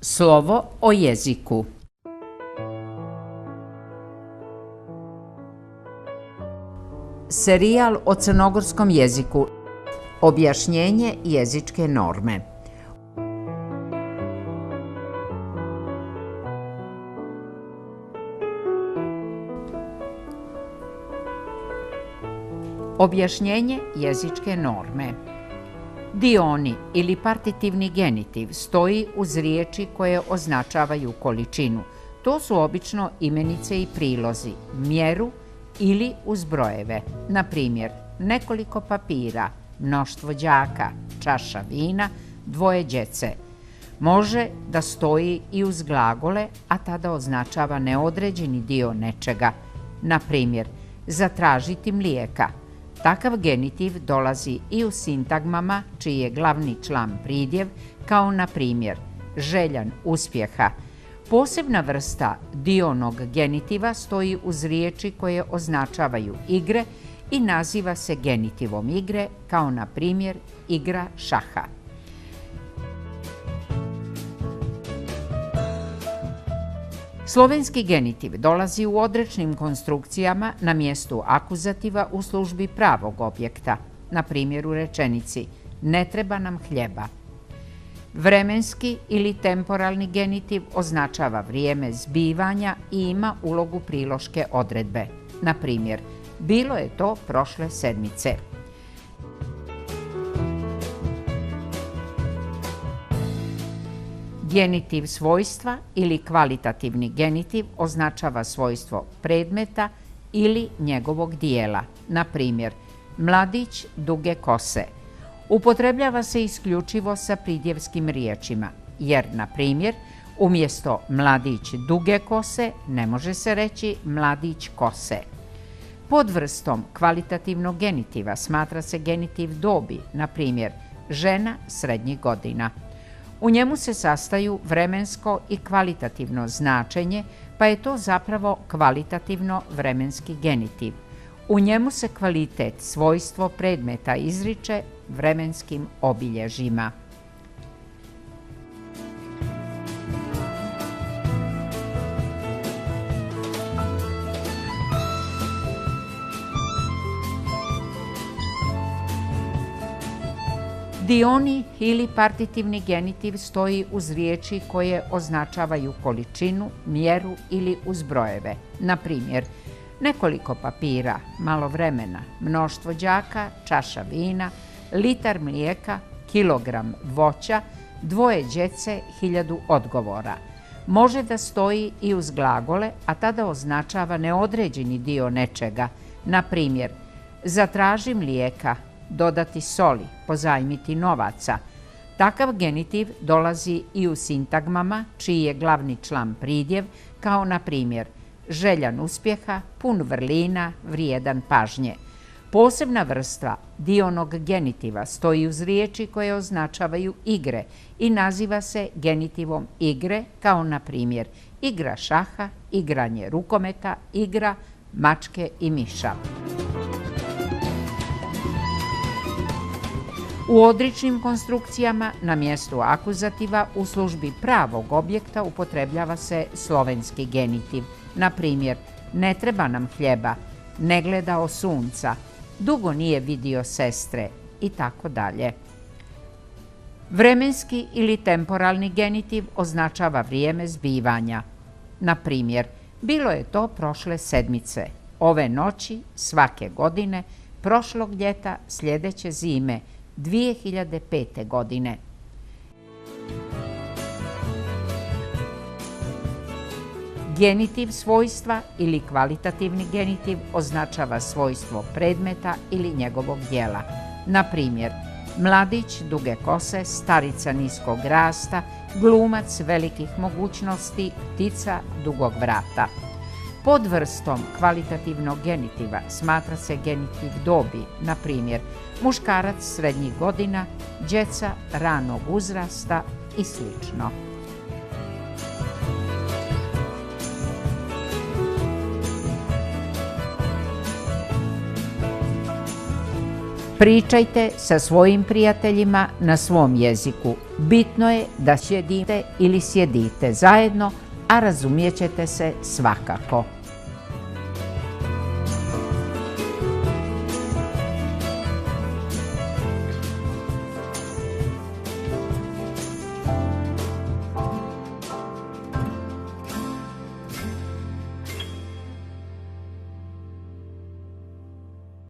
Slovo o jeziku. Serijal o crnogorskom jeziku. Objašnjenje jezičke norme. Objašnjenje jezičke norme. Dioni ili partitivni genitiv stoji uz riječi koje označavaju količinu. To su obično imenice i prilozi, mjeru ili uz brojeve. Na primjer, nekoliko papira, mnoštvo đaka, čaša vina, dvoje djece. Može da stoji i uz glagole, a tada označava neodređeni dio nečega. Na primjer, zatražiti mlijeka. Takav genitiv dolazi i u sintagmama čiji je glavni član pridjev, kao na primjer željan uspjeha. Posebna vrsta dionog genitiva stoji uz riječi koje označavaju igre i naziva se genitivom igre, kao na primjer igra šaha. Slovenski genitiv dolazi u odrečnim konstrukcijama na mjestu akuzativa u službi pravog objekta, na primjer u rečenici ne treba nam hljeba. Vremenski ili temporalni genitiv označava vrijeme zbivanja i ima ulogu priloške odredbe. Na primjer, bilo je to prošle sedmice. Genitiv svojstva ili kvalitativni genitiv označava svojstvo predmeta ili njegovog dijela. Na primjer, mladić duge kose. Upotrebljava se isključivo sa pridjevskim riječima, jer, na primjer, umjesto mladić duge kose ne može se reći mladić kose. Podvrstom kvalitativnog genitiva smatra se genitiv dobi, na primjer, žena srednjih godina. U njemu se sastaju vremensko i kvalitativno značenje, pa je to zapravo kvalitativno vremenski genitiv. U njemu se kvalitet, svojstvo predmeta izriče vremenskim obilježjima. Dioni ili partitivni genitiv stoji uz riječi koje označavaju količinu, mjeru ili uz brojeve. Na primjer, nekoliko papira, malo vremena, mnoštvo đaka, čaša vina, litar mlijeka, kilogram voća, dvoje djece, 1000 odgovora. Može da stoji i uz glagole, a tada označava neodređeni dio nečega. Na primjer, zatraži mlijeka, dodati soli, pozajmiti novaca. Takav genitiv dolazi i u sintagmama čiji je glavni član pridjev, kao na primjer željan uspjeha, pun vrlina, vrijedan pažnje. Posebna vrsta dionog genitiva stoji uz riječi koje označavaju igre i naziva se genitivom igre, kao na primjer igra šaha, igranje rukometa, igra mačke i miša. U odričnim konstrukcijama na mjestu akuzativa u službi pravog objekta upotrebljava se slovenski genitiv. Na primjer, ne treba nam hljeba, ne gledao sunca, dugo nije vidio sestre i tako dalje. Vremenski ili temporalni genitiv označava vrijeme zbivanja. Na primjer, bilo je to prošle sedmice, ove noći, svake godine, prošlog ljeta, sljedeće zime, 2005. godine. Genitiv svojstva ili kvalitativni genitiv označava svojstvo predmeta ili njegovog dijela. Na primjer, mladić duge kose, starica niskog rasta, glumac velikih mogućnosti, ptica dugog vrata. Podvrstom kvalitativnog genitiva smatra se genitiv dobi, na primjer, muškarac srednjih godina, djeca ranog uzrasta i slično. Pričajte sa svojim prijateljima na svom jeziku. Bitno je da sjedite ili sjedite zajedno, a razumijećete se svakako.